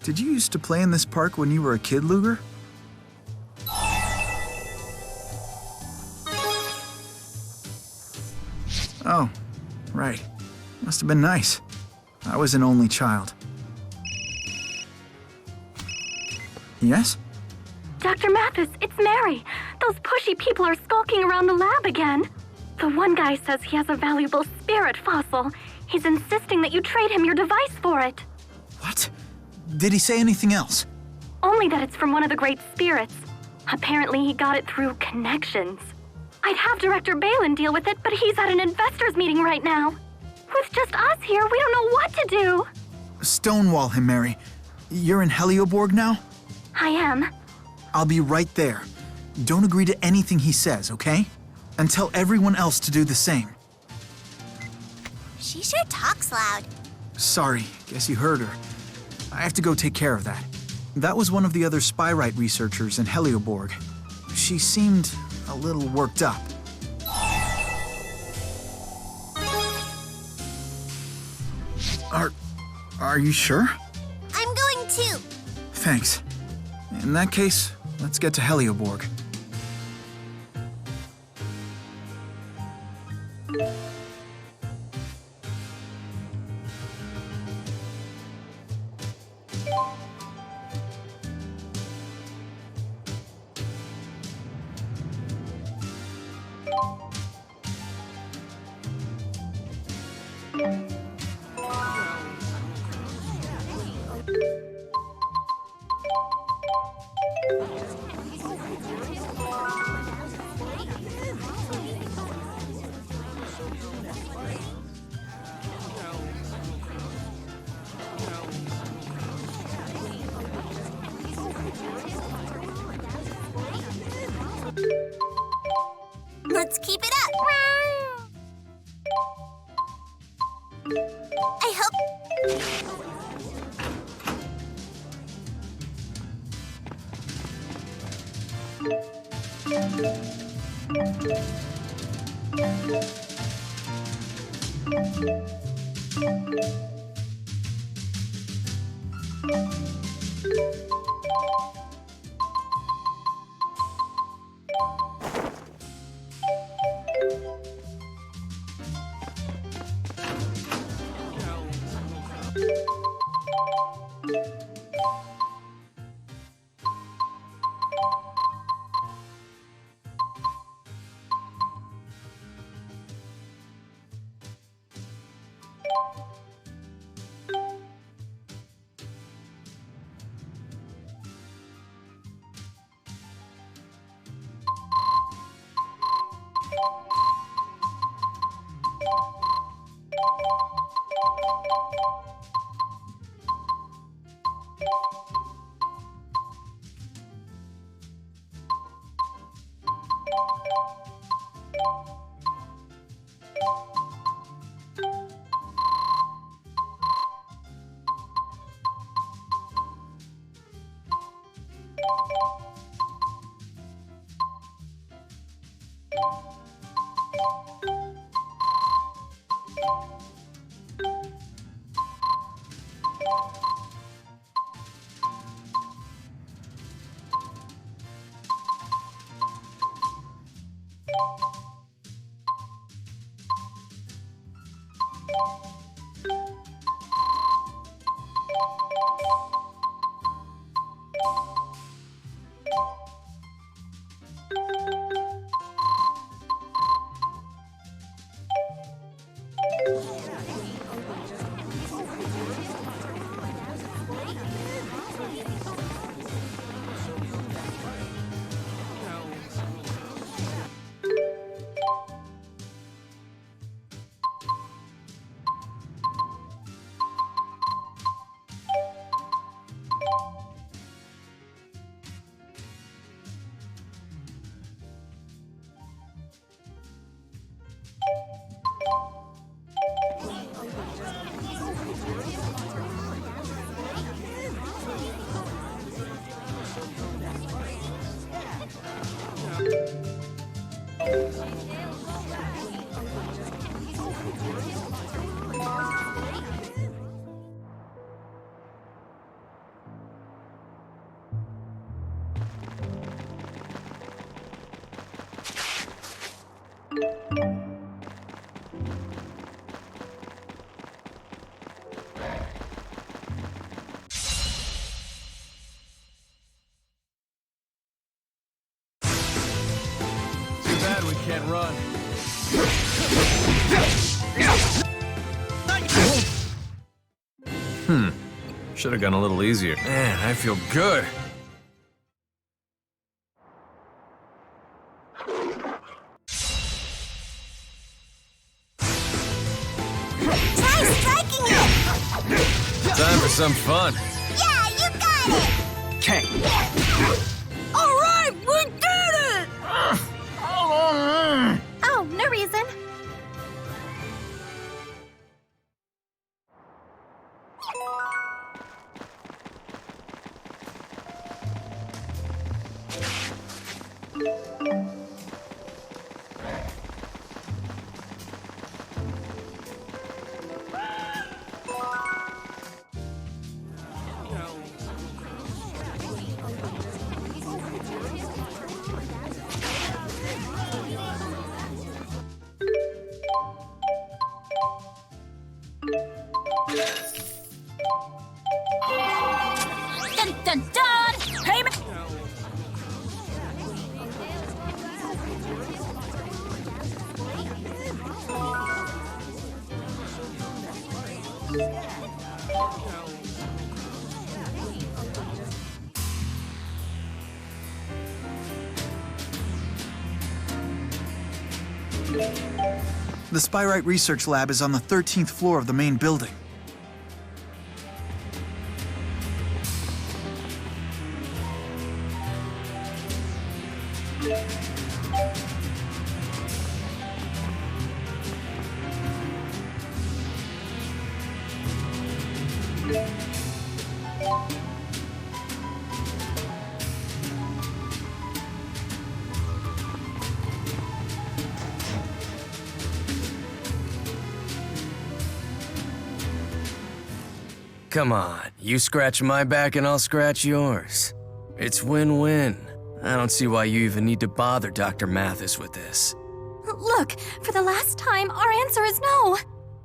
Did you used to play in this park when you were a kid, Luger? Oh, right. Must have been nice. I was an only child. Yes? Dr. Mathis, it's Mary. Those pushy people are skulking around the lab again. The one guy says he has a valuable spirit fossil. He's insisting that you trade him your device for it. What? Did he say anything else? Only that it's from one of the great spirits. Apparently he got it through connections. I'd have Director Balin deal with it, but he's at an investors meeting right now. With just us here, we don't know what to do. Stonewall him, Mary. You're in Helioborg now? I am. I'll be right there. Don't agree to anything he says, okay? And tell everyone else to do the same. She sure talks loud. Sorry, guess you heard her. I have to go take care of that. That was one of the other Spyrite researchers in Helioborg. She seemed a little worked up. Are you sure? I'm going too. Thanks. In that case, let's get to Helioborg. Let's keep it up. I hope... can't run. Should have gone a little easier. Man, I feel good. Try striking it! Time for some fun. Yeah, you got it! Okay. All right, we did it! Oh, no reason. Dun dun dun! Hey, The Spyrite Research Lab is on the 13th floor of the main building. Come on, you scratch my back and I'll scratch yours. It's win-win. I don't see why you even need to bother Dr. Mathis with this. Look, for the last time, our answer is no.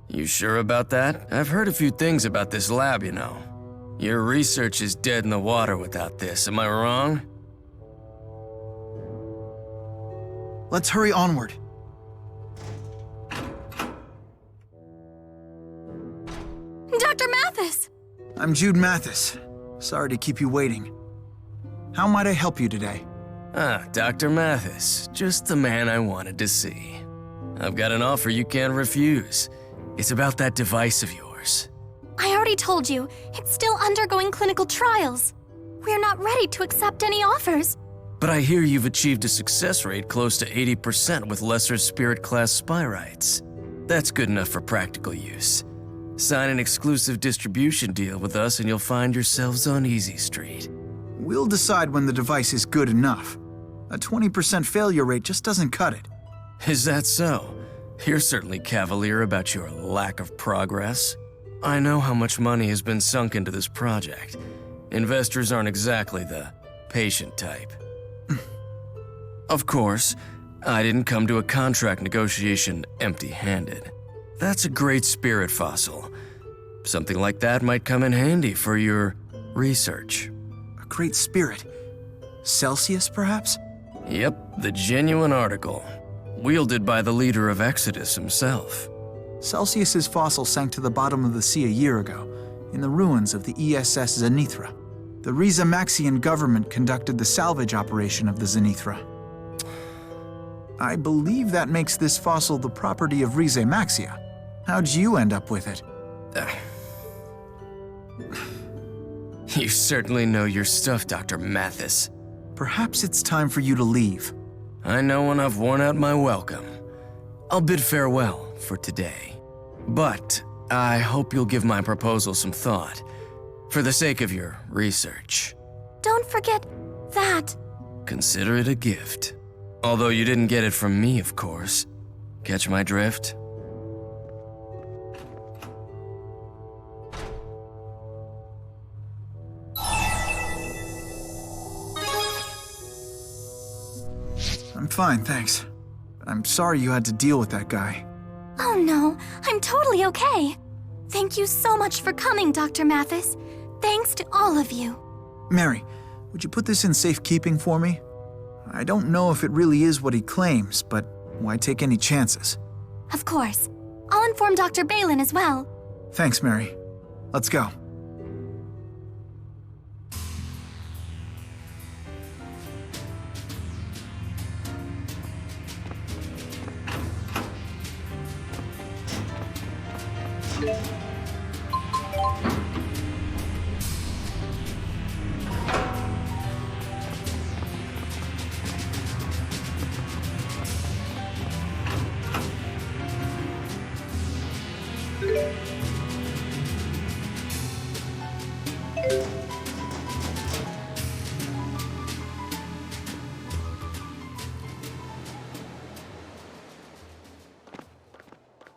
You sure about that? I've heard a few things about this lab, you know. Your research is dead in the water without this, am I wrong? Let's hurry onward. Dr. Mathis! I'm Jude Mathis. Sorry to keep you waiting. How might I help you today? Ah, Dr. Mathis, just the man I wanted to see. I've got an offer you can't refuse. It's about that device of yours. I already told you, it's still undergoing clinical trials. We're not ready to accept any offers. But I hear you've achieved a success rate close to 80% with lesser spirit class spyrites. That's good enough for practical use. Sign an exclusive distribution deal with us and you'll find yourselves on Easy Street. We'll decide when the device is good enough. A 20% failure rate just doesn't cut it. Is that so? You're certainly cavalier about your lack of progress. I know how much money has been sunk into this project. Investors aren't exactly the patient type. Of course, I didn't come to a contract negotiation empty-handed. That's a great spirit fossil. Something like that might come in handy for your research. A great spirit. Celsius, perhaps? Yep, the genuine article. Wielded by the leader of Exodus himself. Celsius's fossil sank to the bottom of the sea a year ago, in the ruins of the ESS Zenithra. The Riza Maxian government conducted the salvage operation of the Zenithra. I believe that makes this fossil the property of Rize Maxia. How'd you end up with it? You certainly know your stuff, Dr. Mathis. Perhaps it's time for you to leave. I know when I've worn out my welcome. I'll bid farewell for today. But I hope you'll give my proposal some thought, for the sake of your research. Don't forget that. Consider it a gift. Although you didn't get it from me, of course. Catch my drift? I'm fine, thanks. I'm sorry you had to deal with that guy. Oh no, I'm totally okay. Thank you so much for coming, Dr. Mathis. Thanks to all of you. Mary, would you put this in safekeeping for me? I don't know if it really is what he claims, but Why take any chances? Of course. I'll inform Dr. Balin as well. Thanks, Mary. Let's go.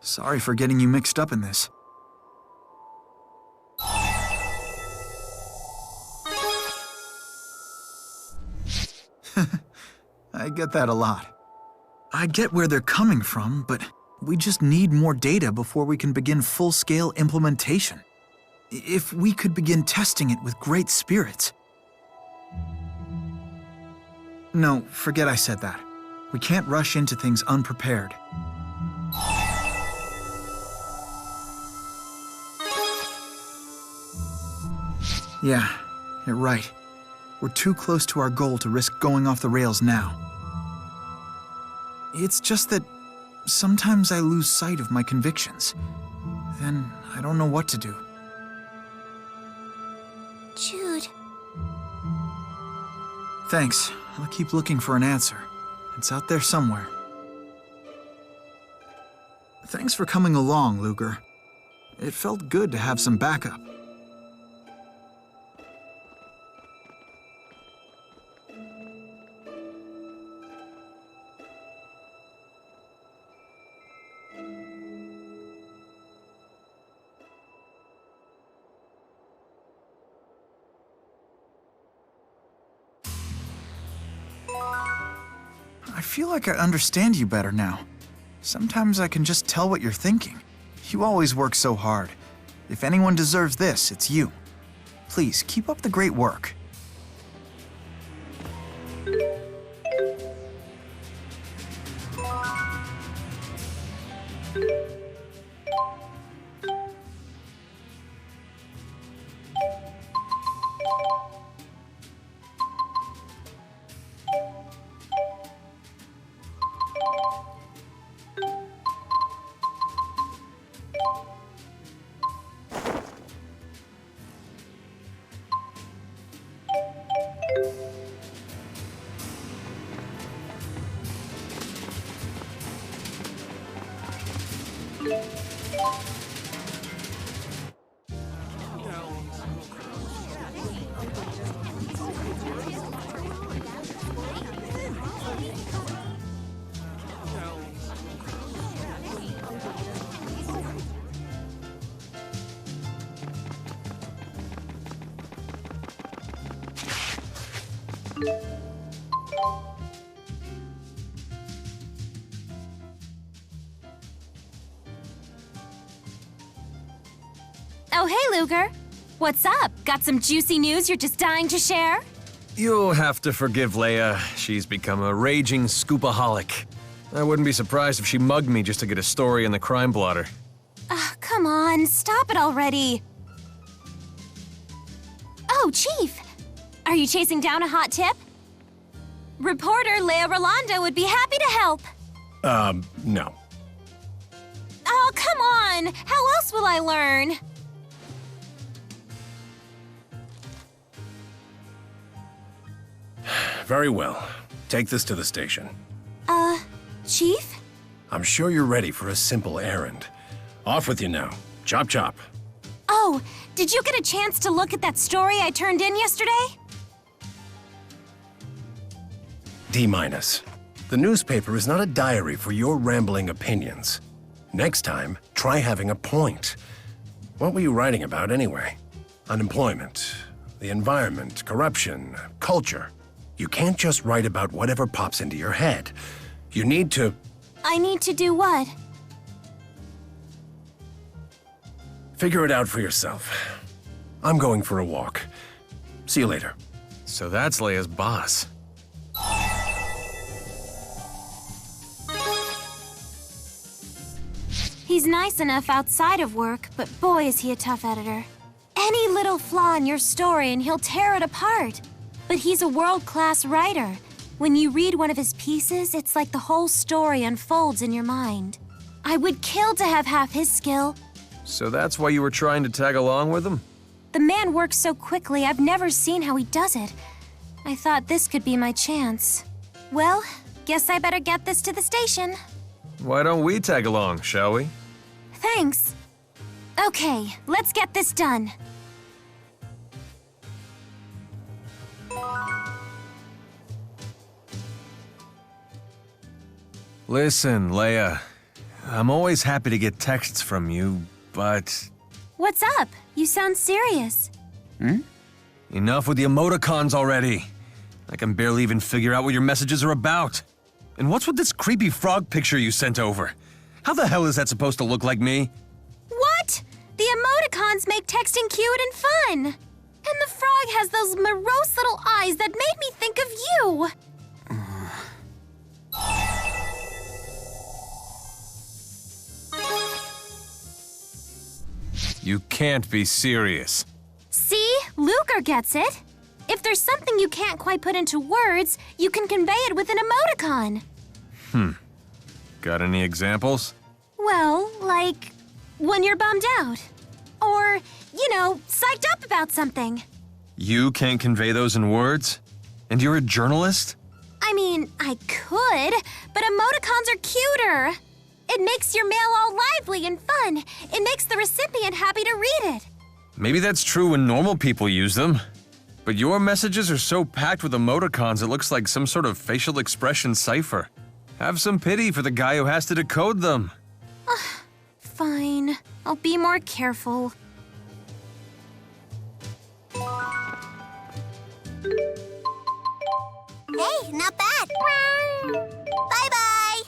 Sorry for getting you mixed up in this. I get that a lot. I get where they're coming from, but we just need more data before we can begin full-scale implementation. If we could begin testing it with great spirits. No, forget I said that. We can't rush into things unprepared. Yeah, you're right. We're too close to our goal to risk going off the rails now. It's just that sometimes I lose sight of my convictions. Then I don't know what to do. Jude. Thanks. I'll keep looking for an answer. It's out there somewhere. Thanks for coming along, Luger. It felt good to have some backup. I feel like I understand you better now. Sometimes I can just tell what you're thinking. You always work so hard. If anyone deserves this, it's you. Please, keep up the great work. Oh, hey, Luger. What's up? Got some juicy news you're just dying to share? You'll have to forgive Leia. She's become a raging scoopaholic. I wouldn't be surprised if she mugged me just to get a story in the crime blotter. Come on, stop it already. Oh, Chief. Are you chasing down a hot tip? Reporter Leia Rolando would be happy to help. No. Oh, come on. How else will I learn? Very well. Take this to the station. Chief? I'm sure you're ready for a simple errand. Off with you now. Chop chop. Oh, did you get a chance to look at that story I turned in yesterday? D-. The newspaper is not a diary for your rambling opinions. Next time, try having a point. What were you writing about anyway? Unemployment, the environment, corruption, culture. You can't just write about whatever pops into your head. You need to... I need to do what? figure it out for yourself. I'm going for a walk. See you later. So that's Leia's boss. He's nice enough outside of work, but boy is he a tough editor. Any little flaw in your story and he'll tear it apart. But he's a world-class writer. When you read one of his pieces, it's like the whole story unfolds in your mind. I would kill to have half his skill. So that's why you were trying to tag along with him? The man works so quickly, I've never seen how he does it. I thought this could be my chance. Well, guess I better get this to the station. Why don't we tag along, shall we? Thanks. Okay, let's get this done. Listen, Leia. I'm always happy to get texts from you, but... What's up? You sound serious. Enough with the emoticons already. I can barely even figure out what your messages are about. And what's with this creepy frog picture you sent over? How the hell is that supposed to look like me? What? The emoticons make texting cute and fun. And the frog has those morose little eyes that made me think of you. You can't be serious. See? Luker gets it. If there's something you can't quite put into words, you can convey it with an emoticon. Got any examples? Well, like when you're bummed out. Or, psyched up about something. You can't convey those in words? And you're a journalist? I mean, I could, but emoticons are cuter. It makes your mail all lively and fun. It makes the recipient happy to read it. Maybe that's true when normal people use them. But your messages are so packed with emoticons it looks like some sort of facial expression cipher. Have some pity for the guy who has to decode them. Fine. I'll be more careful. Hey, not bad. Bye-bye.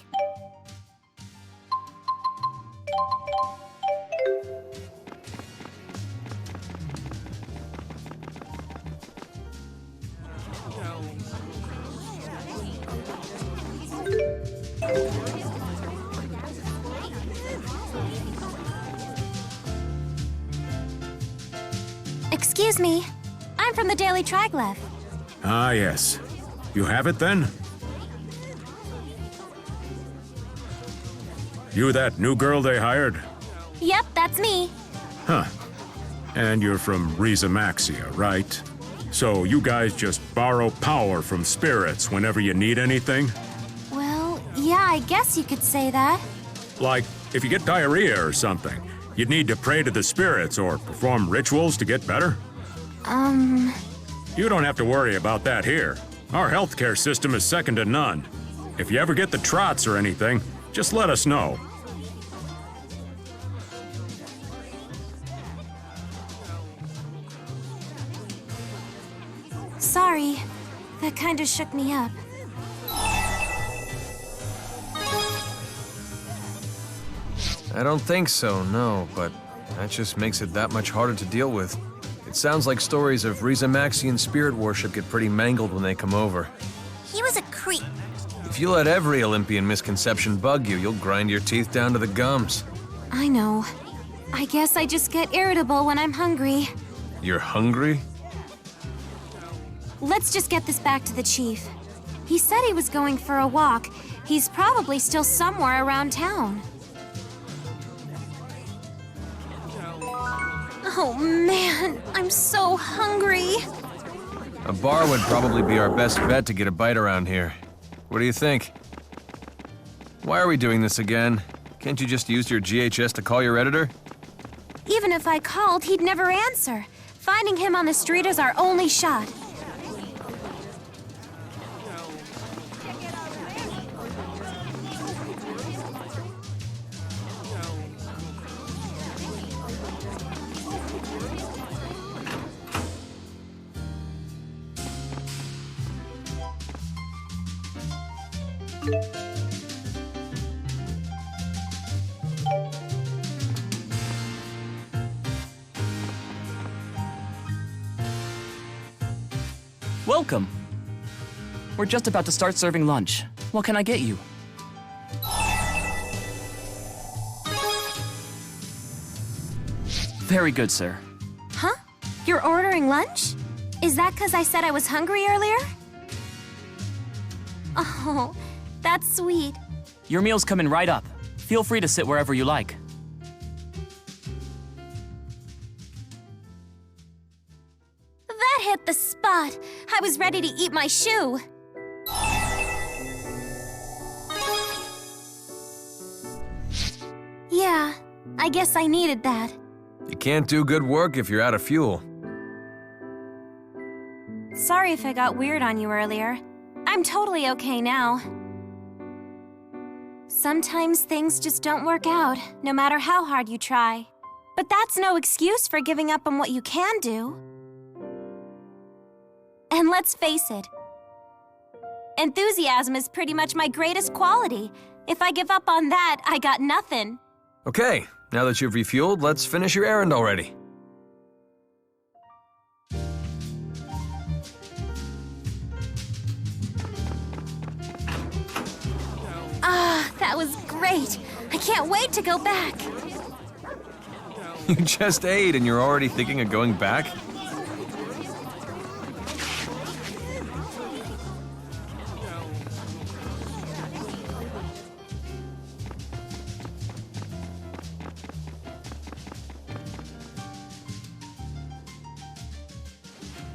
Excuse me. I'm from the Daily Triglyph. Ah, yes. You have it then? You that new girl they hired? Yep, that's me. Huh. And you're from Riza Maxia, right? So you guys just borrow power from spirits whenever you need anything? Well, yeah, I guess you could say that. Like, if you get diarrhea or something, you'd need to pray to the spirits or perform rituals to get better? You don't have to worry about that here. Our healthcare system is second to none. If you ever get the trots or anything, just let us know. Sorry. That kinda shook me up. I don't think so, no, but that just makes it that much harder to deal with. It sounds like stories of Riza Maxian spirit worship get pretty mangled when they come over. He was a creep. If you let every Olympian misconception bug you, you'll grind your teeth down to the gums. I know. I guess I just get irritable when I'm hungry. You're hungry? Let's just get this back to the chief. He said he was going for a walk. He's probably still somewhere around town. Oh man, I'm so hungry. A bar would probably be our best bet to get a bite around here. What do you think? Why are we doing this again? Can't you just use your GHS to call your editor? Even if I called, he'd never answer. Finding him on the street is our only shot. Welcome. We're just about to start serving lunch. What can I get you? Very good, sir. Huh? You're ordering lunch? Is that 'cause I said I was hungry earlier? Oh, that's sweet. Your meal's coming right up. Feel free to sit wherever you like. That hit the spot. I was ready to eat my shoe. Yeah, I guess I needed that. You can't do good work if you're out of fuel. Sorry if I got weird on you earlier. I'm totally okay now. Sometimes things just don't work out, no matter how hard you try. But that's no excuse for giving up on what you can do. And let's face it, enthusiasm is pretty much my greatest quality. If I give up on that, I got nothing. Okay, now that you've refueled, let's finish your errand already. Ah, that was great. I can't wait to go back. You just ate and you're already thinking of going back?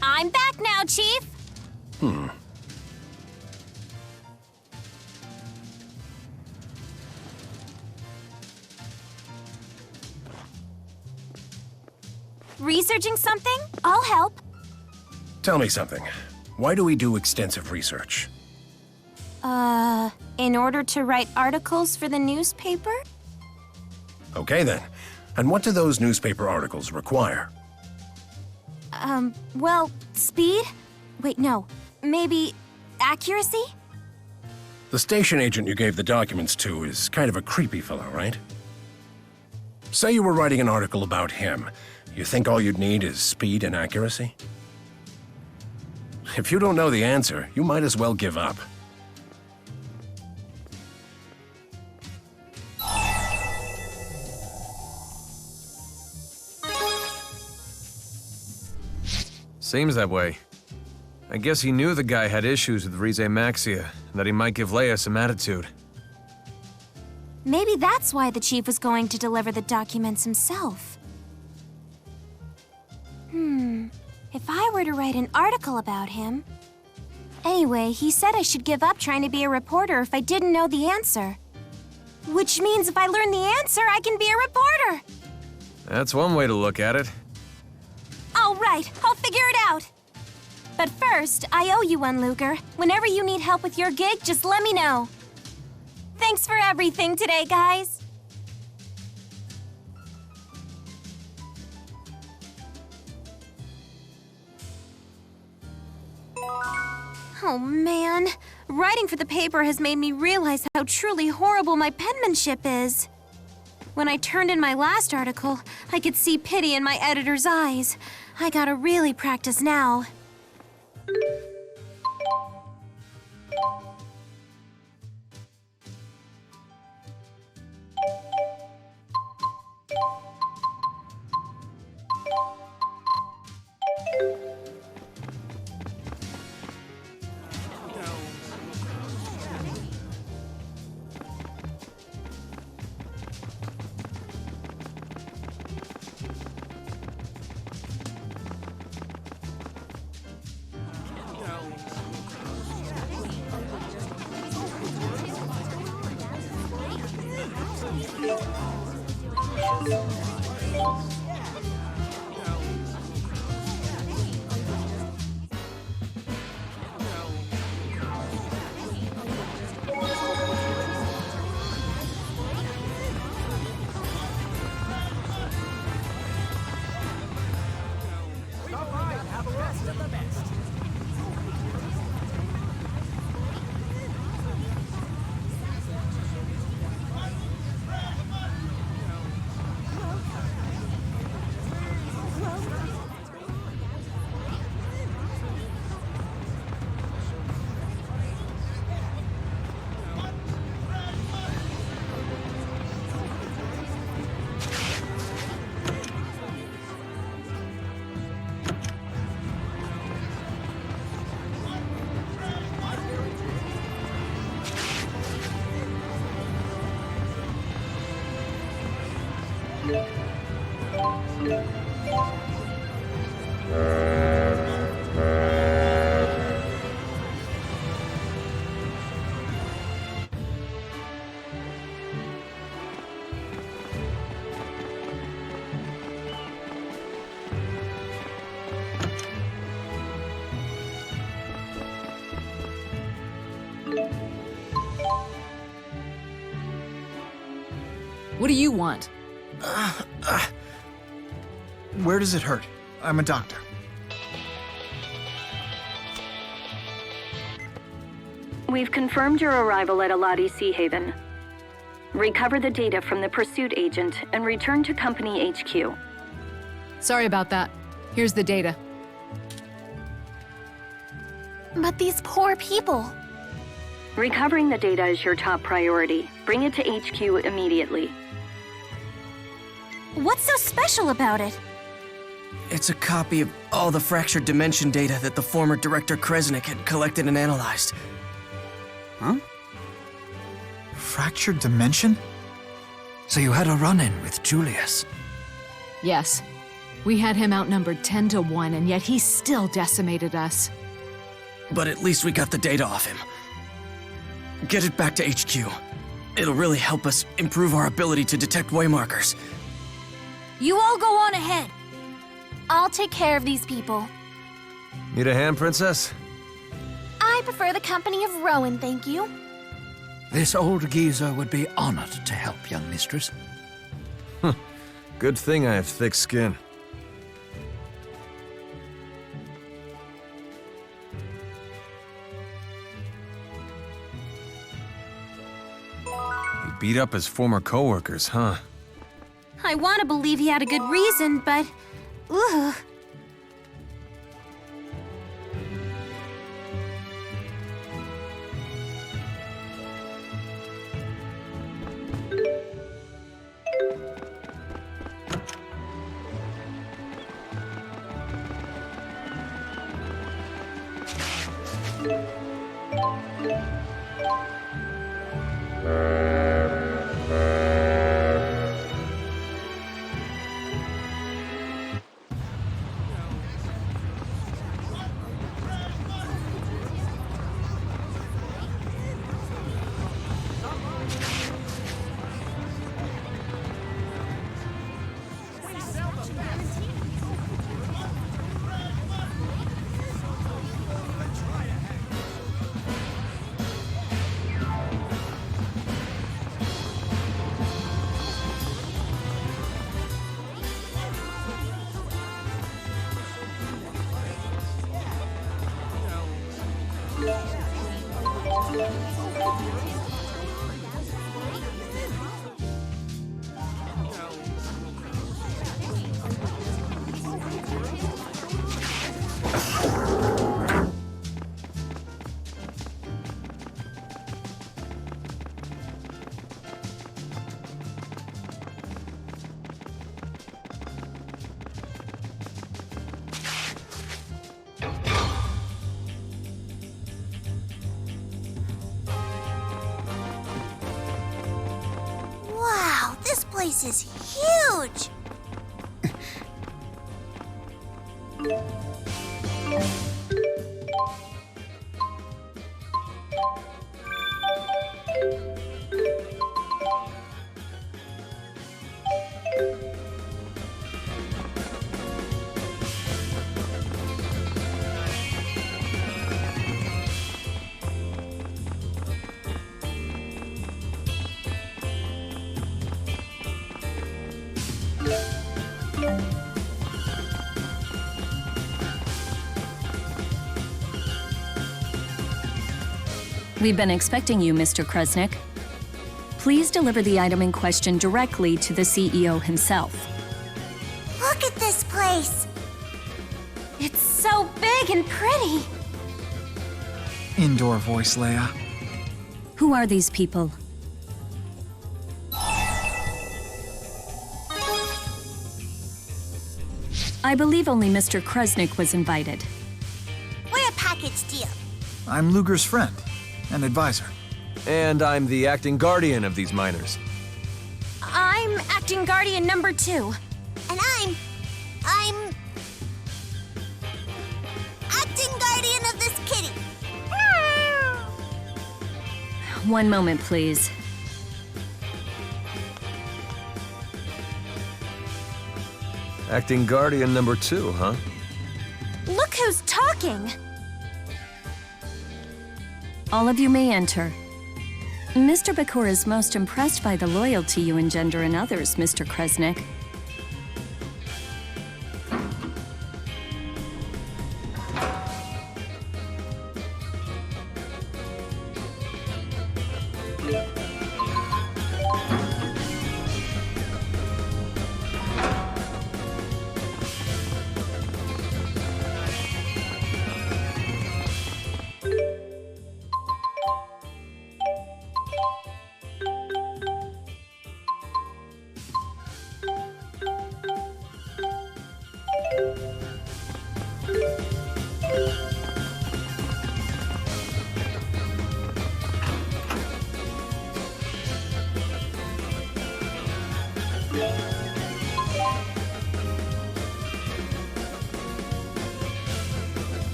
I'm back now, Chief. Researching something? I'll help. Tell me something. Why do we do extensive research? In order to write articles for the newspaper? Okay then. And what do those newspaper articles require? Well, speed? Wait, no. Maybe accuracy? The station agent you gave the documents to is kind of a creepy fellow, right? Say you were writing an article about him. You think all you'd need is speed and accuracy? If you don't know the answer, you might as well give up. Seems that way. I guess he knew the guy had issues with Rize Maxia, and that he might give Leia some attitude. Maybe that's why the chief was going to deliver the documents himself. If I were to write an article about him... Anyway, he said I should give up trying to be a reporter if I didn't know the answer. Which means if I learn the answer, I can be a reporter! That's one way to look at it. All right, I'll figure it out. But first, I owe you one, Luger. Whenever you need help with your gig, just let me know. Thanks for everything today, guys. Oh man, writing for the paper has made me realize how truly horrible my penmanship is. When I turned in my last article, I could see pity in my editor's eyes. I gotta really practice now. What do you want? Where does it hurt? I'm a doctor. We've confirmed your arrival at Aladi Sea Haven. Recover the data from the pursuit agent and return to Company HQ. Sorry about that. Here's the data. But these poor people. Recovering the data is your top priority. Bring it to HQ immediately. What's so special about it? It's a copy of all the fractured dimension data that the former Director Kresnik had collected and analyzed. Huh? Fractured dimension? So you had a run-in with Julius? Yes. We had him outnumbered 10 to 1, and yet he still decimated us. But at least we got the data off him. Get it back to HQ. It'll really help us improve our ability to detect waymarkers. You all go on ahead. I'll take care of these people. Need a hand, Princess? I prefer the company of Rowan, thank you. This old geezer would be honored to help, young mistress. Good thing I have thick skin. He beat up his former coworkers, huh? I want to believe he had a good reason, but... Ugh. Wow, this place is huge! We've been expecting you, Mr. Kresnik. Please deliver the item in question directly to the CEO himself. Look at this place! It's so big and pretty! Indoor voice, Leia. Who are these people? I believe only Mr. Kresnik was invited. We're a package deal. I'm Luger's friend and advisor. And I'm the acting guardian of these miners. I'm acting guardian number 2. And I'm acting guardian of this kitty. One moment, please. Acting guardian number 2, huh? Look who's talking! All of you may enter. Mr. Bakura is most impressed by the loyalty you engender in others, Mr. Kresnik.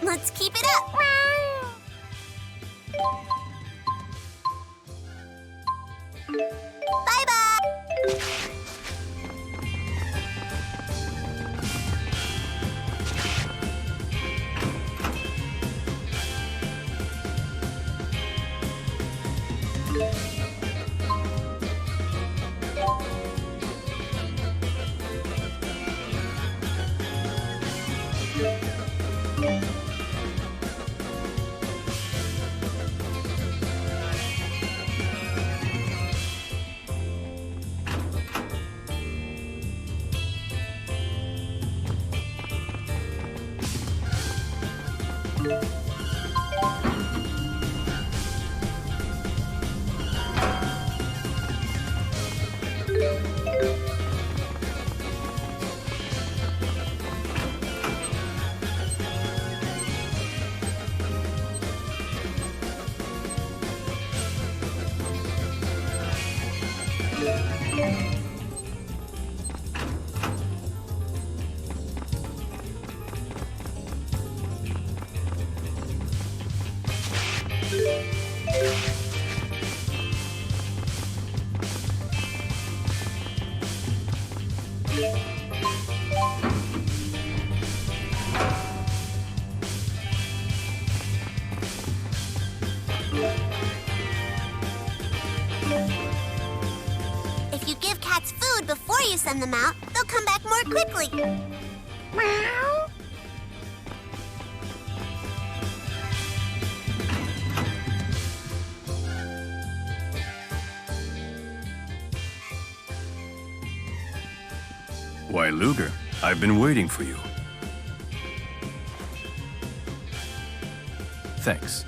Let's keep it up. Bye-bye. If you give cats food before you send them out, they'll come back more quickly. Meow. Why, Luger, I've been waiting for you. Thanks.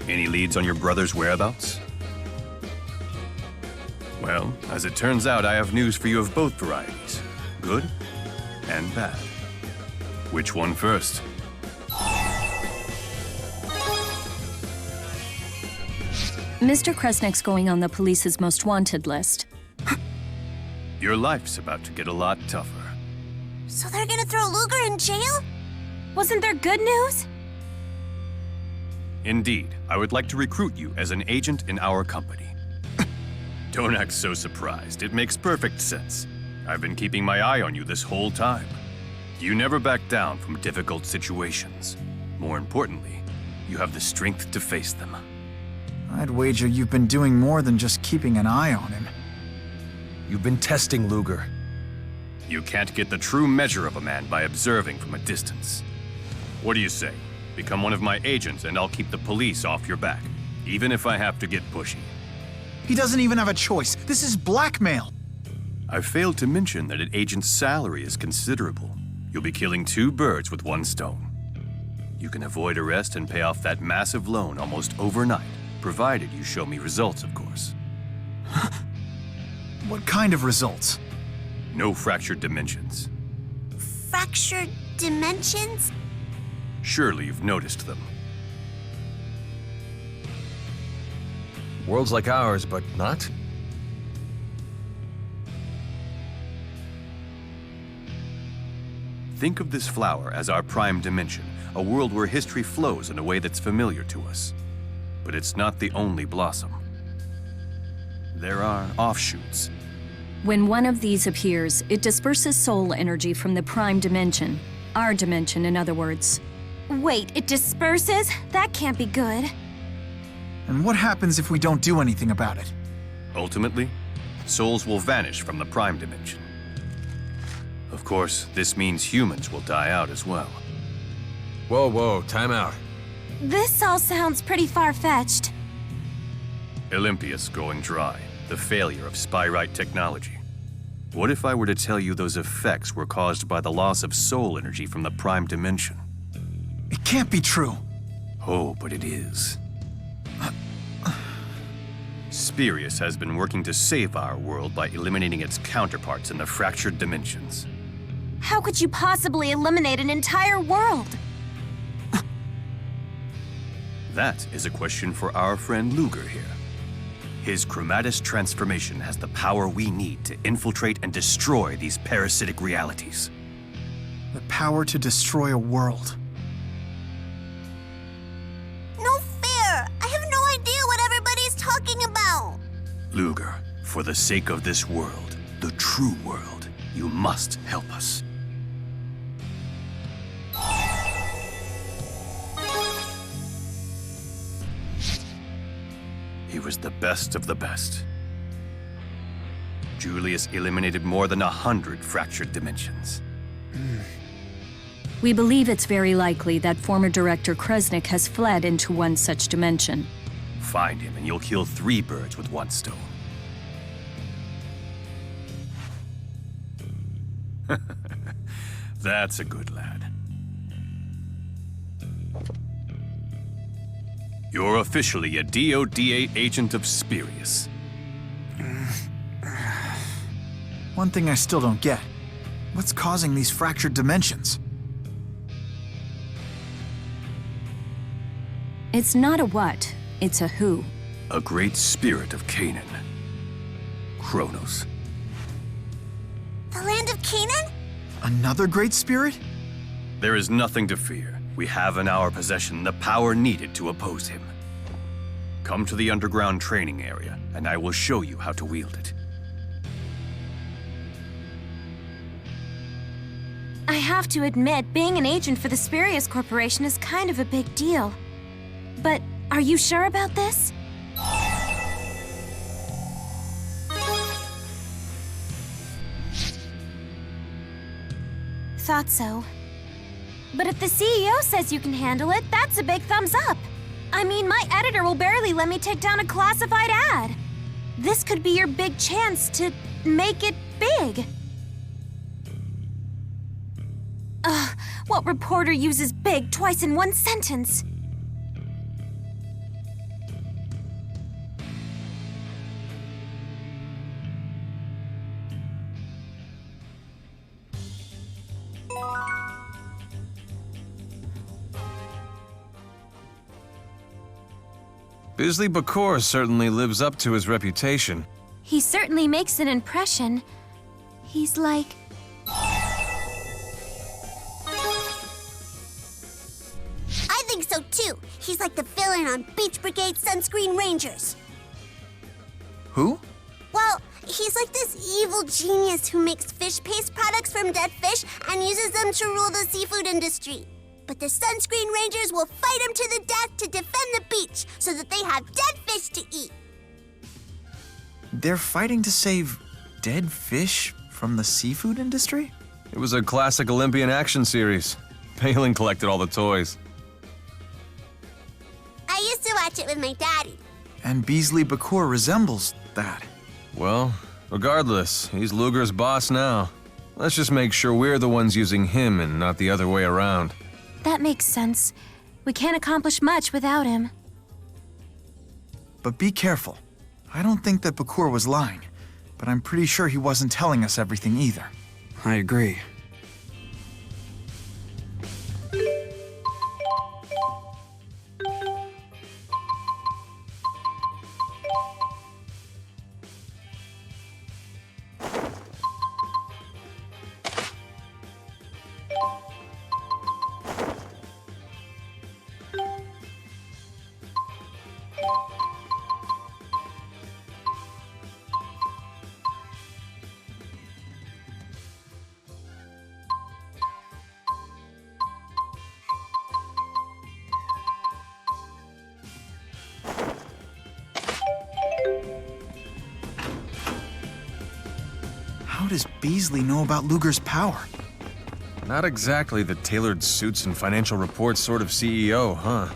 Any leads on your brother's whereabouts? Well, as it turns out, I have news for you of both varieties. Good and bad. Which one first? Mr. Kresnik's going on the police's most wanted list. Your life's about to get a lot tougher. So they're gonna throw Luger in jail? Wasn't there good news? Indeed, I would like to recruit you as an agent in our company. Don't act so surprised. It makes perfect sense. I've been keeping my eye on you this whole time. You never back down from difficult situations. More importantly, you have the strength to face them. I'd wager you've been doing more than just keeping an eye on him. You've been testing Luger. You can't get the true measure of a man by observing from a distance. What do you say? Become one of my agents and I'll keep the police off your back, even if I have to get pushy. He doesn't even have a choice. This is blackmail. I failed to mention that an agent's salary is considerable. You'll be killing two birds with one stone. You can avoid arrest and pay off that massive loan almost overnight, provided you show me results, of course. What kind of results? No fractured dimensions. fractured dimensions? Surely you've noticed them. Worlds like ours, but not? Think of this flower as our prime dimension, a world where history flows in a way that's familiar to us. But it's not the only blossom. There are offshoots. When one of these appears, it disperses soul energy from the prime dimension. Our dimension, in other words. Wait, it disperses? That can't be good. And what happens if we don't do anything about it? Ultimately, souls will vanish from the prime dimension. Of course, this means humans will die out as well. Whoa, time out. This all sounds pretty far-fetched. Olympius going dry, the failure of Spyrite technology. What if I were to tell you those effects were caused by the loss of soul energy from the prime dimension? It can't be true. Oh, but it is. Spirius has been working to save our world by eliminating its counterparts in the fractured dimensions. How could you possibly eliminate an entire world? That is a question for our friend Luger here. His chromatis transformation has the power we need to infiltrate and destroy these parasitic realities. The power to destroy a world. No fair! I have no idea what everybody's talking about! Luger, for the sake of this world, the true world, you must help us. He was the best of the best. Julius eliminated more than 100 fractured dimensions. We believe it's very likely that former director Kresnik has fled into one such dimension. Find him and you'll kill 3 birds with 1 stone. That's a good lad. You're officially a DODA agent of Spirius. One thing I still don't get. What's causing these fractured dimensions? It's not a what, it's a who. A great spirit of Canaan. Kronos. The land of Canaan? Another great spirit? There is nothing to fear. We have in our possession the power needed to oppose him. Come to the underground training area, and I will show you how to wield it. I have to admit, being an agent for the Spirius Corporation is kind of a big deal. But are you sure about this? Thought so. But if the CEO says you can handle it, that's a big thumbs up. I mean, my editor will barely let me take down a classified ad. This could be your big chance to make it big. Ugh, what reporter uses big twice in one sentence? Bisley Bakor certainly lives up to his reputation. He certainly makes an impression. He's like... I think so too. He's like the villain on Beach Brigade Sunscreen Rangers. Who? Well, he's like this evil genius who makes fish paste products from dead fish and uses them to rule the seafood industry. But the Sunscreen Rangers will fight him to the death to defend the beach so that they have dead fish to eat. They're fighting to save dead fish from the seafood industry? It was a classic Olympian action series. Palin collected all the toys. I used to watch it with my daddy. And Beasley Bakor resembles that. Well, regardless, he's Luger's boss now. Let's just make sure we're the ones using him and not the other way around. That makes sense. We can't accomplish much without him. But be careful. I don't think that Bakor was lying, but I'm pretty sure he wasn't telling us everything either. I agree. How does Beasley know about Luger's power? Not exactly the tailored suits and financial reports sort of CEO, huh?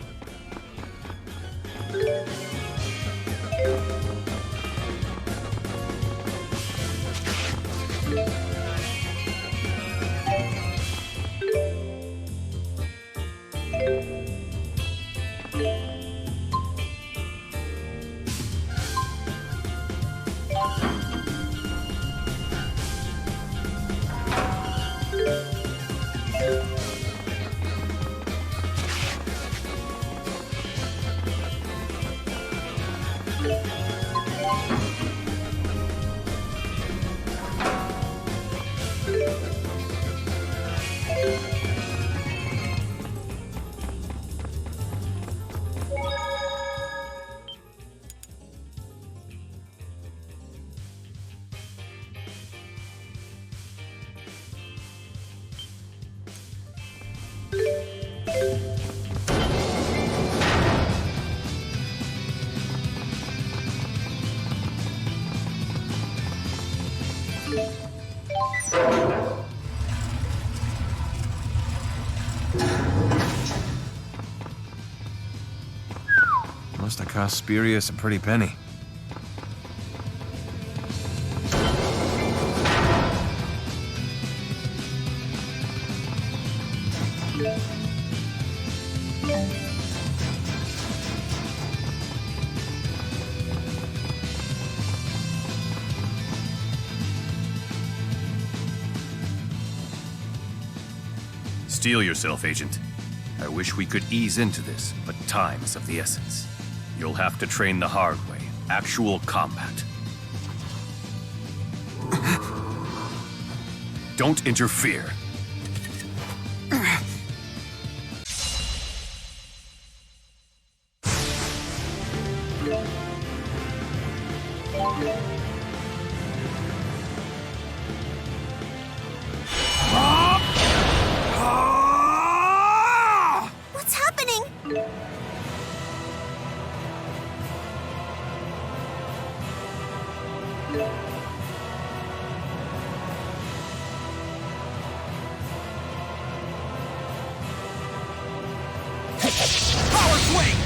Must have cost Spurius a pretty penny. Steel yourself, Agent. I wish we could ease into this, but time is of the essence. You'll have to train the hard way. Actual combat. Don't interfere. What's happening? Power swing!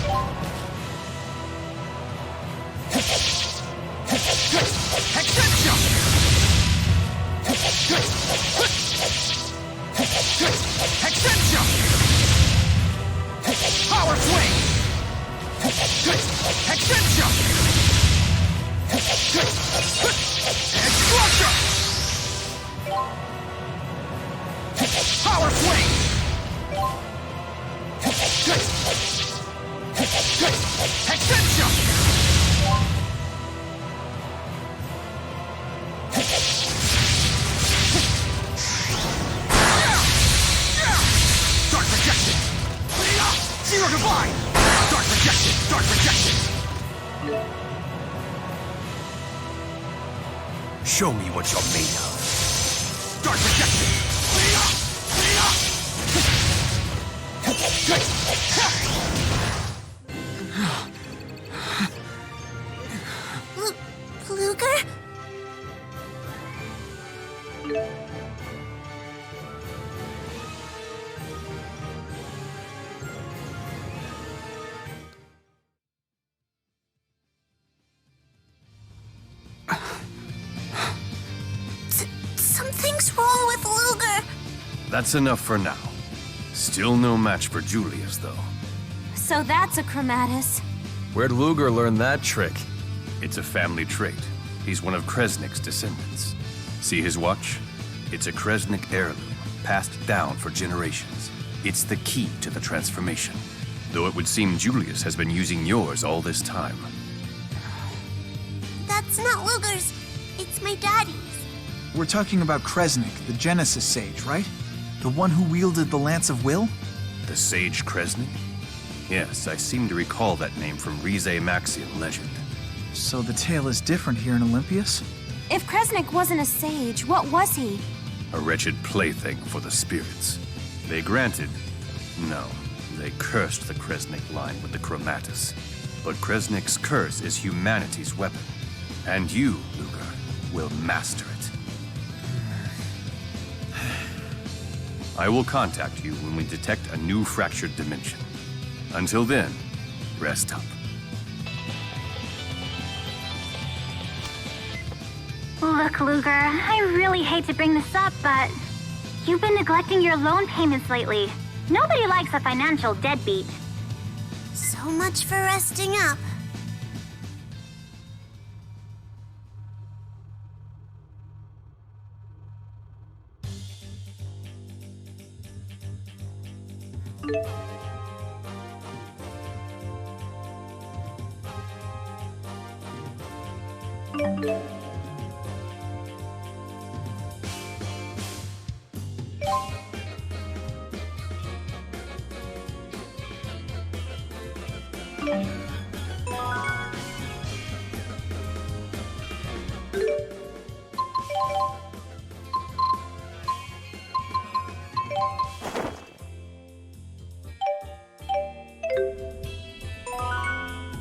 Extension! Extension! Power swing! Extension! Explosion! Power swing! Extension! Start projection! Zero divine! Start projection! Start projection! Show me what you're made of. Start projection! Luger? Something's wrong with Luger. That's enough for now. Still no match for Julius, though. So that's a Chromatus. Where'd Luger learn that trick? It's a family trait. He's one of Kresnik's descendants. See his watch? It's a Kresnik heirloom, passed down for generations. It's the key to the transformation. Though it would seem Julius has been using yours all this time. It's not Luger's. It's my daddy's. We're talking about Kresnik, the Genesis Sage, right? The one who wielded the Lance of Will? The Sage Kresnik? Yes, I seem to recall that name from Rize Maxian legend. So the tale is different here in Olympias? If Kresnik wasn't a sage, what was he? A wretched plaything for the spirits. They granted... No, they cursed the Kresnik line with the Chromatus. But Kresnik's curse is humanity's weapon. And you, Luger, will master it. I will contact you when we detect a new fractured dimension. Until then, rest up. Look, Luger, I really hate to bring this up, but you've been neglecting your loan payments lately. Nobody likes a financial deadbeat. So much for resting up.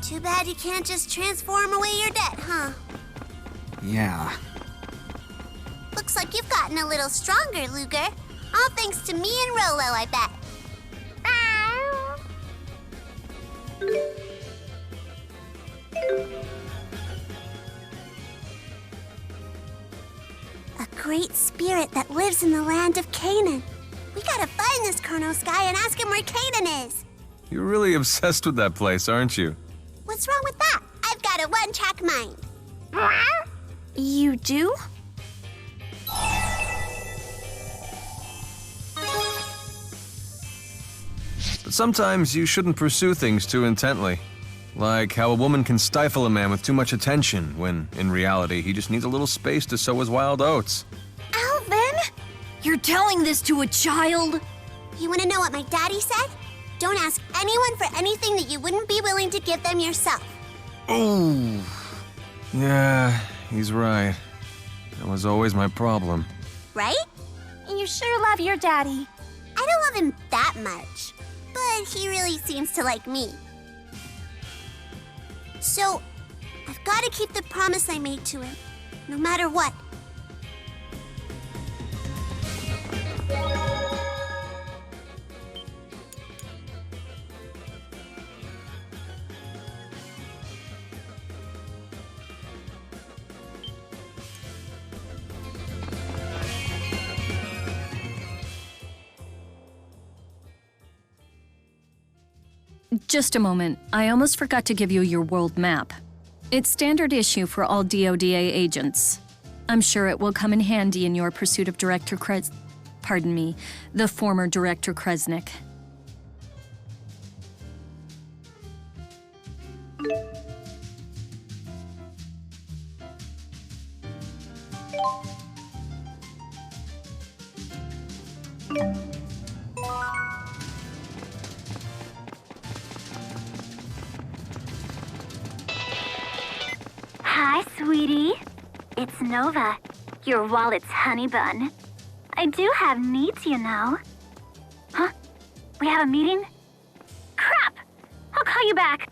Too bad you can't just transform away your debt, huh? Yeah. Looks like you've gotten a little stronger, Luger. All thanks to me and Rolo, I bet. A great spirit that lives in the land of Canaan. We gotta find this Chronos guy and ask him where Canaan is. You're really obsessed with that place, aren't you? What's wrong with that? I've got a one-track mind. You do? But sometimes you shouldn't pursue things too intently. Like how a woman can stifle a man with too much attention, when, in reality, he just needs a little space to sow his wild oats. Alvin? You're telling this to a child? You wanna know what my daddy said? Don't ask anyone for anything that you wouldn't be willing to give them yourself. Ooh. Yeah, he's right. That was always my problem. Right? You sure love your daddy. I don't love him that much, but he really seems to like me. So, I've got to keep the promise I made to him, no matter what. Just a moment. I almost forgot to give you your world map. It's standard issue for all DODA agents. I'm sure it will come in handy in your pursuit of the former Director Kresnik. Hi, sweetie. It's Nova, your wallet's honey bun. I do have needs, you know. Huh? We have a meeting? Crap! I'll call you back.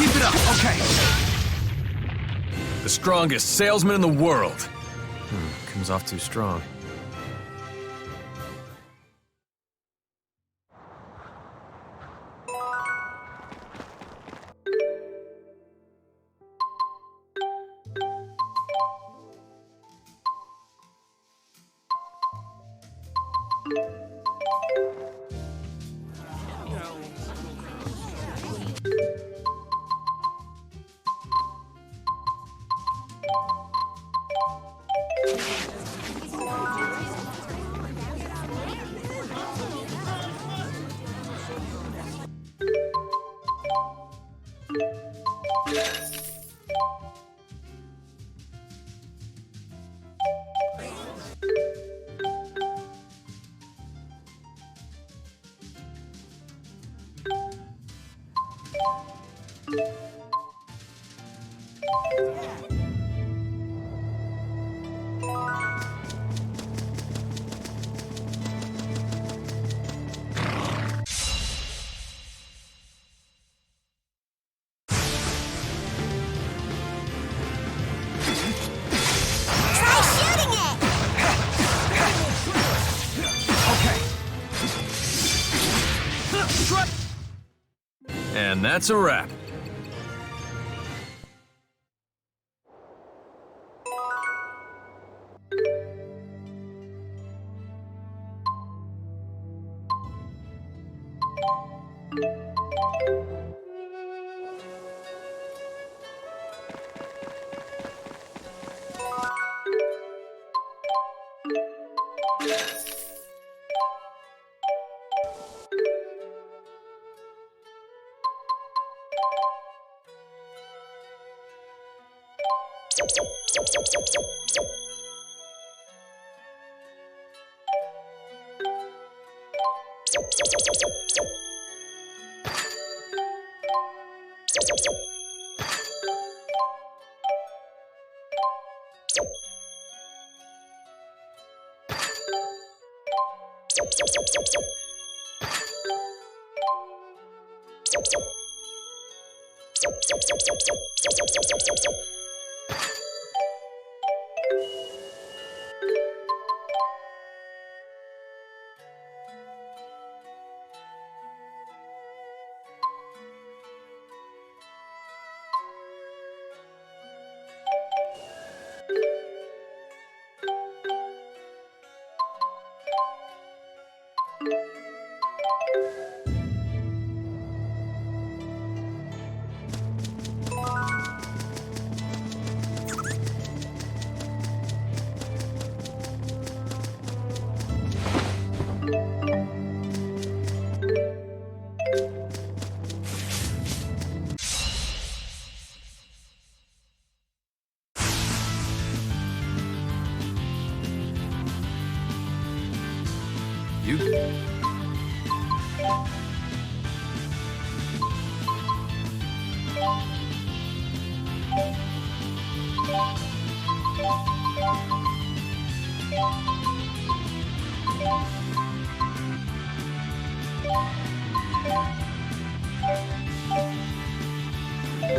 Keep it up, okay. The strongest salesman in the world. Comes off too strong. And that's a wrap. You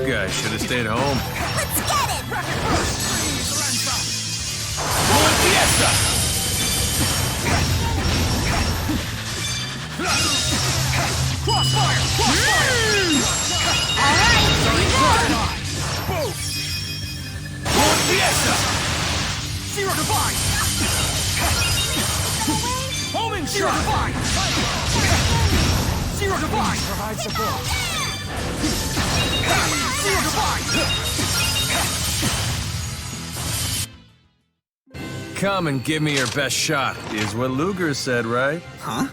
guys should have stayed home. Let's get it! Crossfire! Alright, here we go! Boom! Lord Fiesta! Zero Divine! Homing Zero Divine! Zero Divine! Provide support. Zero Divine! Come and give me your best shot, is what Luger said, right? Huh?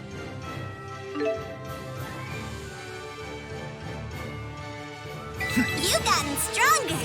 You've gotten stronger.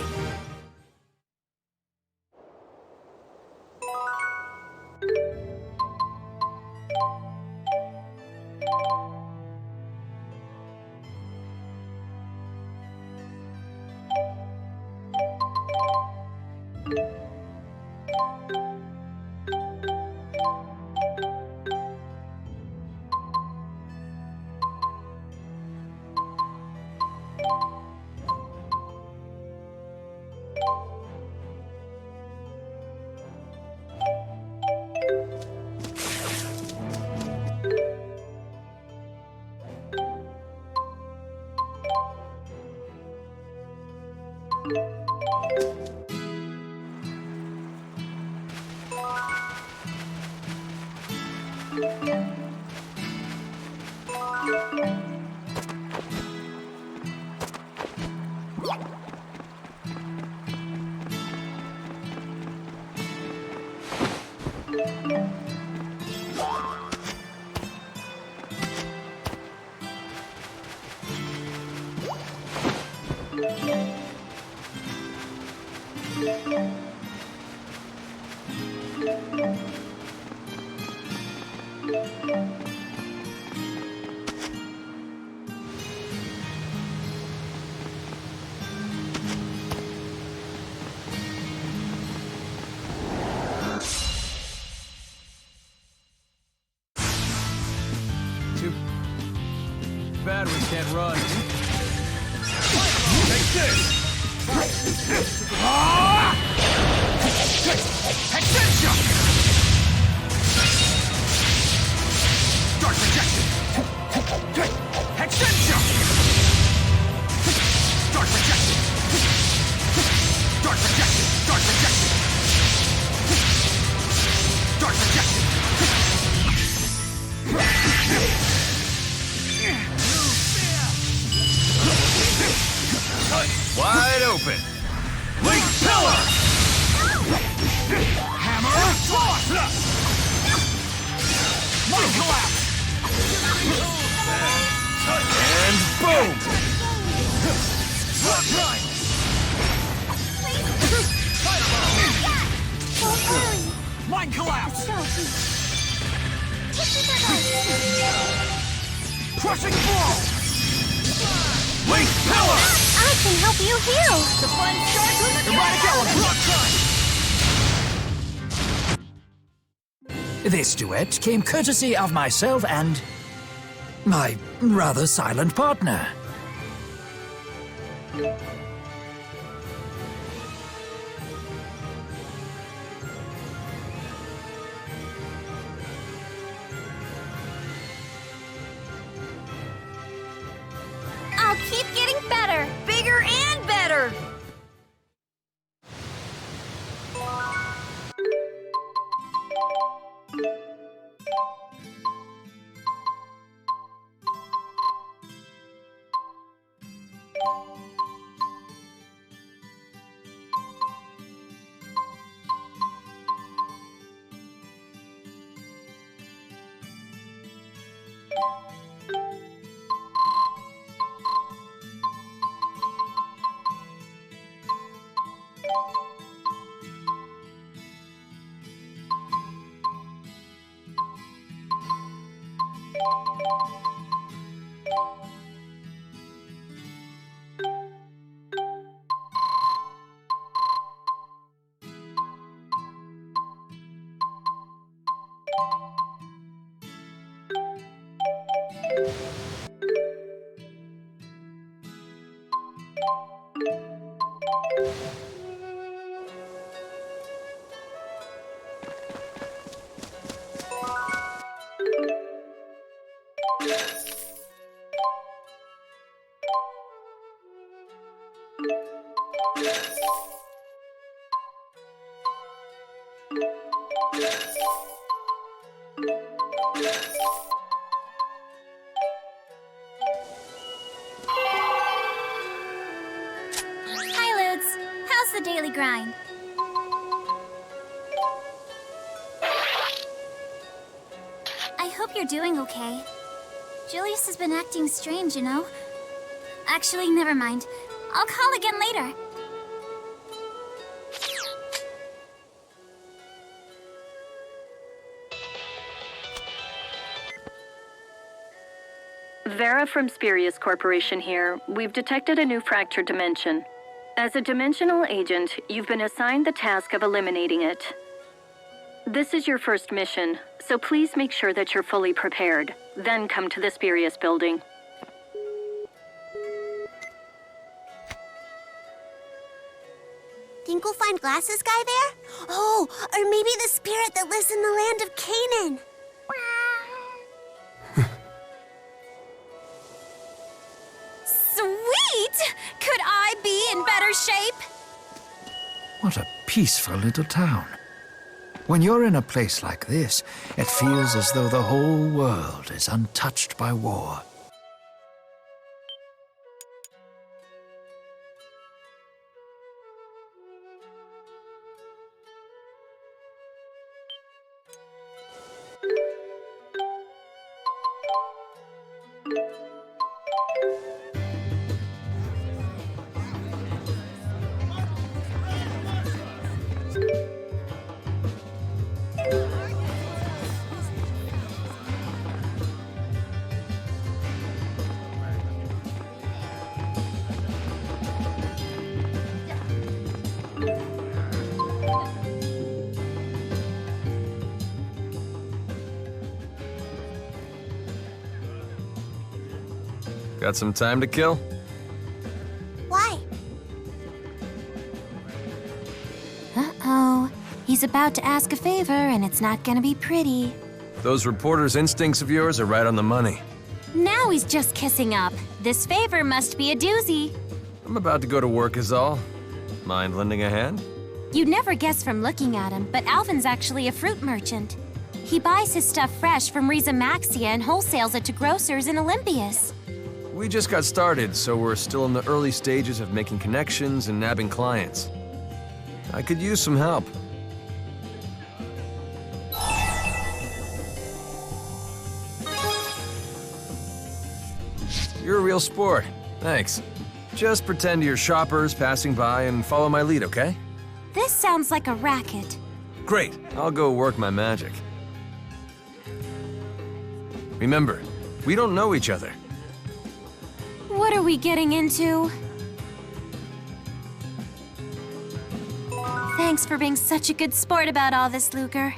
Bad we can't run. Take this! Extension! Dark projection! Extension! Dark projection! Dark projection! Dark projection! Dark projection! Wide open. Link pillar! Hammer, frost! One collapse! And boom! Mind collapse! Crushing blow! Link pillar! I can help you heal. The fun starts with the Radical broadside! This duet came courtesy of myself and my rather silent partner. I'll keep getting better. Bigger and better. Hi, Ludes. How's the daily grind? I hope you're doing okay. Julius has been acting strange, you know? Actually, never mind. I'll call again later. Vera from Spirius Corporation here. We've detected a new fractured dimension. As a dimensional agent, you've been assigned the task of eliminating it. This is your first mission, so please make sure that you're fully prepared. Then come to the Spirius building. Think we'll find Glasses Guy there? Oh, or maybe the spirit that lives in the land of Canaan. Sweet! Could I be in better shape? What a peaceful little town. When you're in a place like this, it feels as though the whole world is untouched by war. Got some time to kill? Why? Uh-oh. He's about to ask a favor, and it's not gonna be pretty. Those reporters' instincts of yours are right on the money. Now he's just kissing up. This favor must be a doozy. I'm about to go to work is all. Mind lending a hand? You'd never guess from looking at him, but Alvin's actually a fruit merchant. He buys his stuff fresh from Riza Maxia and wholesales it to grocers in Olympias. We just got started, so we're still in the early stages of making connections and nabbing clients. I could use some help. You're a real sport. Thanks. Just pretend you're shoppers passing by and follow my lead, okay? This sounds like a racket. Great. I'll go work my magic. Remember, we don't know each other. What are we getting into? Thanks for being such a good sport about all this, Luger.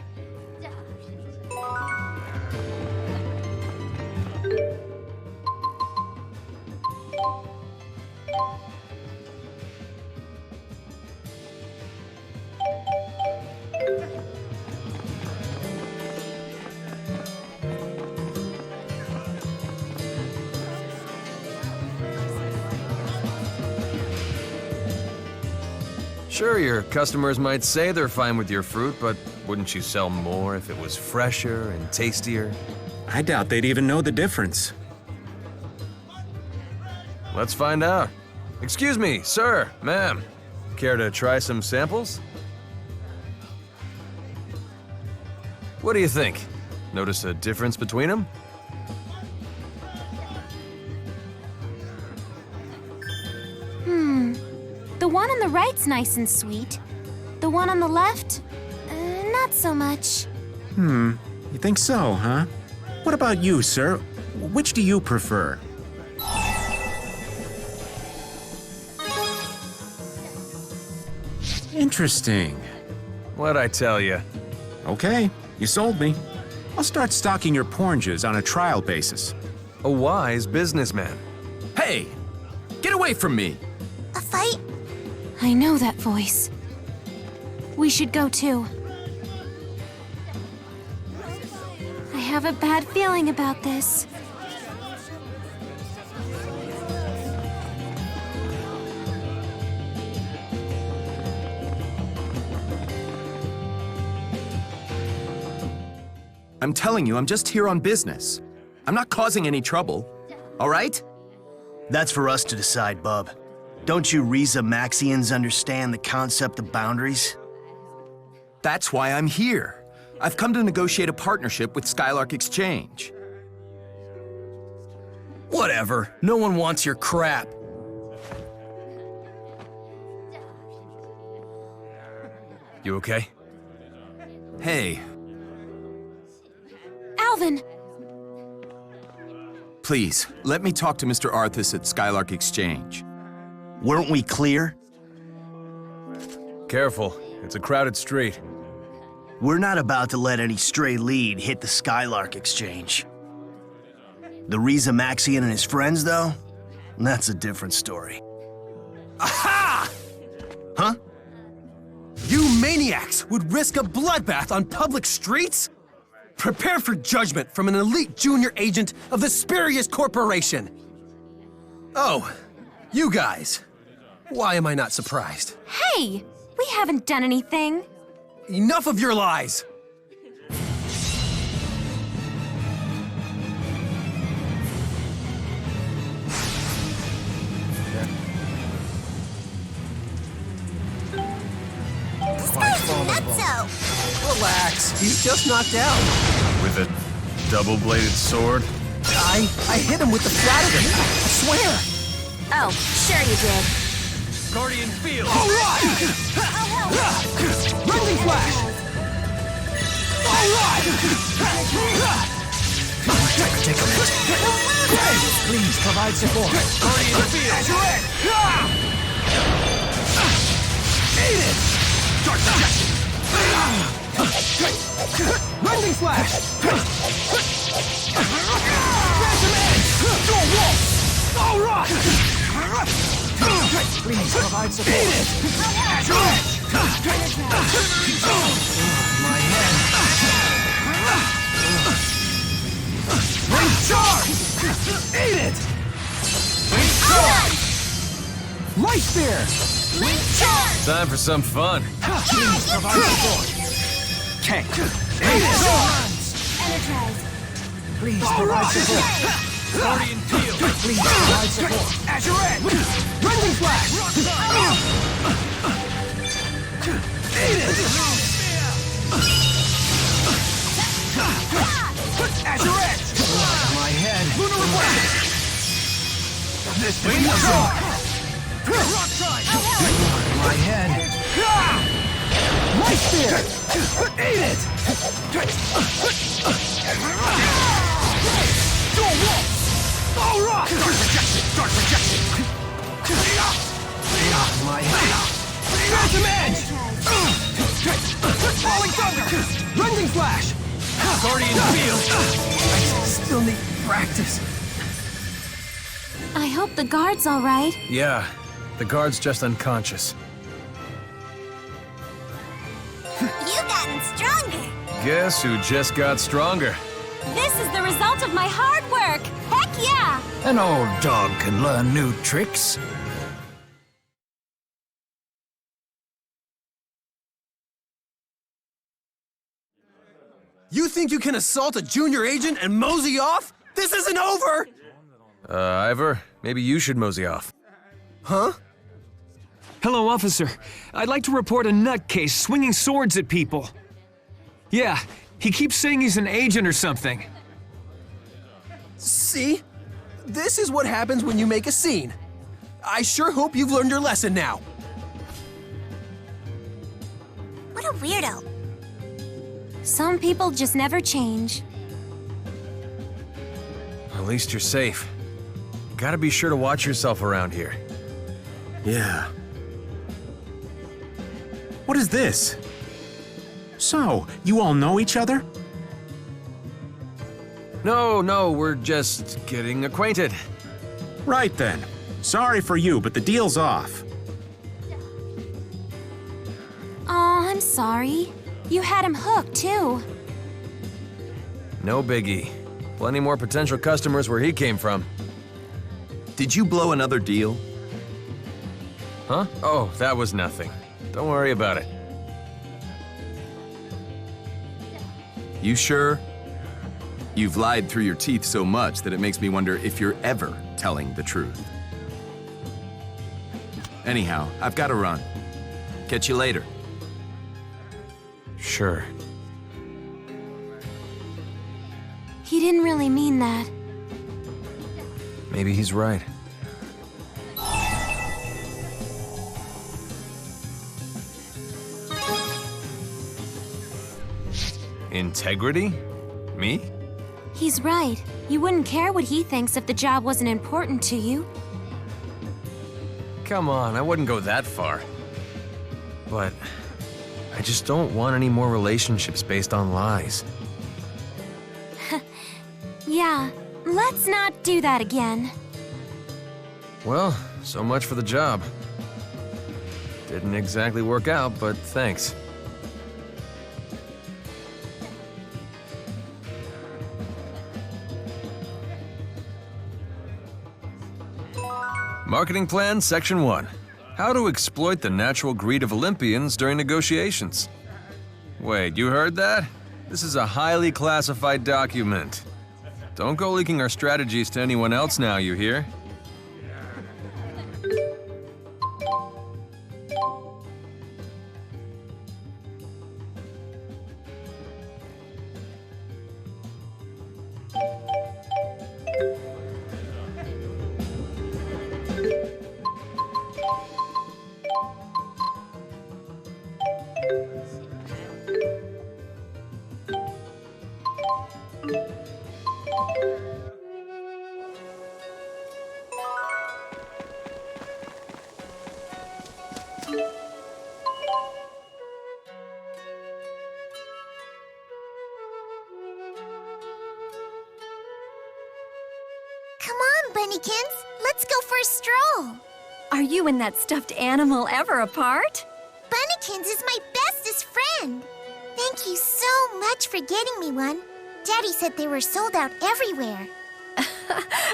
Sure, your customers might say they're fine with your fruit, but wouldn't you sell more if it was fresher and tastier? I doubt they'd even know the difference. Let's find out. Excuse me, sir, ma'am. Care to try some samples? What do you think? Notice a difference between them? The one on the right's nice and sweet. The one on the left, not so much. You think so, huh? What about you, sir? Which do you prefer? Interesting. What'd I tell you? Okay, you sold me. I'll start stocking your pornges on a trial basis. A wise businessman. Hey! Get away from me! A fight? I know that voice. We should go too. I have a bad feeling about this. I'm telling you, I'm just here on business. I'm not causing any trouble. All right? That's for us to decide, bub. Don't you Riza Maxians understand the concept of boundaries? That's why I'm here. I've come to negotiate a partnership with Skylark Exchange. Whatever. No one wants your crap. You okay? Hey, Alvin! please, let me talk to Mr. Arthas at Skylark Exchange. Weren't we clear? Careful. It's a crowded street. We're not about to let any stray lead hit the Skylark Exchange. The Riza Maxian and his friends, though? That's a different story. Aha! Huh? You maniacs would risk a bloodbath on public streets? Prepare for judgment from an elite junior agent of the Spurious Corporation. Oh, you guys. Why am I not surprised? Hey! We haven't done anything. Enough of your lies! This guy's nutso! Relax, he's just knocked out. With a double-bladed sword? I hit him with the flat of it, I swear! Oh, sure you did. Guardian Field! Alright! Rending Flash! Alright! Take a minute. Please provide support. Guardian Field! Eat it! Dark Projection! Rending Flash! Ransom Edge! Dual Wolf! Alright! Please provide support. Eat it! Azure Edge! My hand. Ring Charge! Eat it! Ring Charge! Light Spear! Link charge! Time for some fun. Please provide support. Tank! Eat it! Energize. Please provide support. Guardian Peel! Please provide support! Azure! Rending Flash! Eat it! Azure! My head! Lunar Reflection! This way you go! Rock Strike! My head! Light Spear! Eat it! Dual Wolf! All rock! Dark Projection! Dark Projection! My head! Phantom Edge! Falling Thunder! Rending Flash! Guardian Field! I still need practice. I hope the guard's all right. Yeah, the guard's just unconscious. You've gotten stronger. Guess who just got stronger? This is the result of my hard work. Heck yeah! An old dog can learn new tricks. You think you can assault a junior agent and mosey off? This isn't over! Ivor, maybe you should mosey off. Huh? Hello, officer. I'd like to report a nutcase swinging swords at people. Yeah, he keeps saying he's an agent or something. See? This is what happens when you make a scene. I sure hope you've learned your lesson now. What a weirdo. Some people just never change. At least you're safe. Gotta be sure to watch yourself around here. Yeah. What is this? So, you all know each other? No, we're just getting acquainted. Right then. Sorry for you, but the deal's off. Aw, I'm sorry. You had him hooked, too. No biggie. Plenty more potential customers where he came from. Did you blow another deal? Huh? Oh, that was nothing. Don't worry about it. You sure? You've lied through your teeth so much that it makes me wonder if you're ever telling the truth. Anyhow, I've got to run. Catch you later. Sure. He didn't really mean that. Maybe he's right. Integrity? Me? He's right. You wouldn't care what he thinks if the job wasn't important to you. Come on, I wouldn't go that far. But I just don't want any more relationships based on lies. Yeah, let's not do that again. Well, so much for the job. Didn't exactly work out, but thanks. Marketing Plan, Section 1. How to exploit the natural greed of Olympians during negotiations. Wait, you heard that? This is a highly classified document. Don't go leaking our strategies to anyone else now, you hear? Come on, Bunnykins. Let's go for a stroll. Are you and that stuffed animal ever apart? Bunnykins is my bestest friend. Thank you so much for getting me one. Daddy said they were sold out everywhere.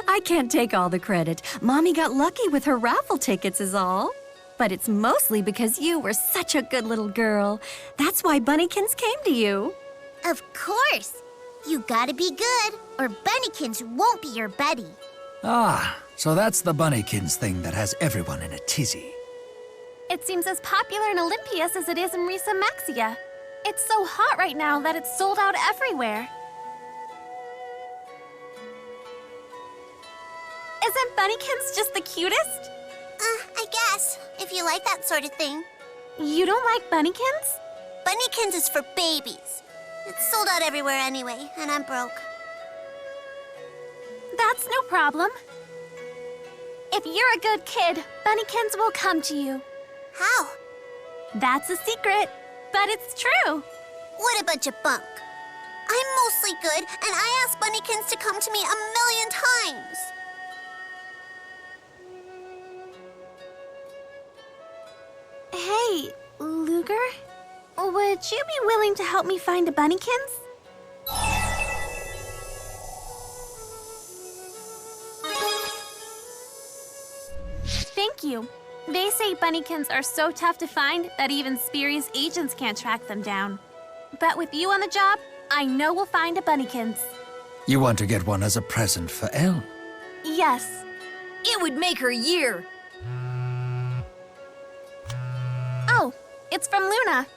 I can't take all the credit. Mommy got lucky with her raffle tickets is all. But it's mostly because you were such a good little girl. That's why Bunnykins came to you. Of course. You gotta be good, or Bunnykins won't be your buddy. Ah, so that's the Bunnykins thing that has everyone in a tizzy. It seems as popular in Olympias as it is in Risa Maxia. It's so hot right now that it's sold out everywhere. Isn't Bunnykins just the cutest? I guess, if you like that sort of thing. You don't like Bunnykins? Bunnykins is for babies. It's sold out everywhere anyway, and I'm broke. That's no problem. If you're a good kid, Bunnykins will come to you. How? That's a secret, but it's true. What a bunch of bunk. I'm mostly good, and I asked Bunnykins to come to me 1,000,000 times. Hey, Luger? Would you be willing to help me find a Bunnykins? Thank you. They say Bunnykins are so tough to find that even spurious agents can't track them down. But with you on the job, I know we'll find a Bunnykins. You want to get one as a present for Elle? Yes. It would make her year. Oh, it's from Luna.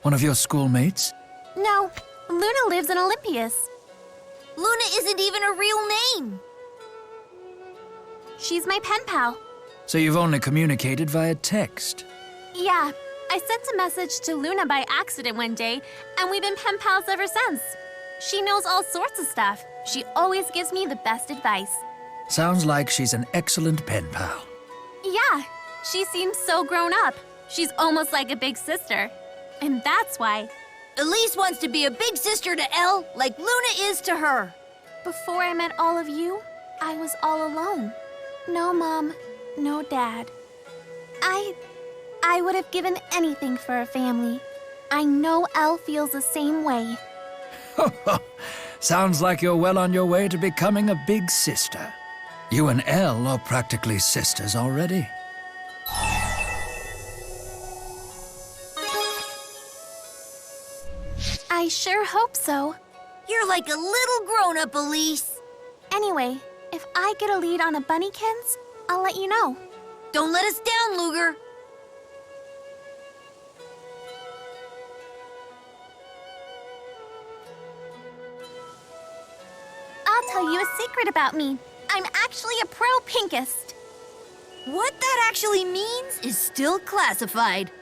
One of your schoolmates? No, Luna lives in Olympias. Luna isn't even a real name. She's my pen pal. So you've only communicated via text? Yeah, I sent a message to Luna by accident one day, and we've been pen pals ever since. She knows all sorts of stuff. She always gives me the best advice. Sounds like she's an excellent pen pal. Yeah, she seems so grown up. She's almost like a big sister. And that's why Elise wants to be a big sister to Elle like Luna is to her. before I met all of you, I was all alone. No mom, no dad. I would have given anything for a family. I know Elle feels the same way. Sounds like you're well on your way to becoming a big sister. You and Elle are practically sisters already. I sure hope so. You're like a little grown-up, Elise. Anyway, if I get a lead on a Bunnykins, I'll let you know. Don't let us down, Luger. I'll tell you a secret about me. I'm actually a pro pinkist. What that actually means is still classified.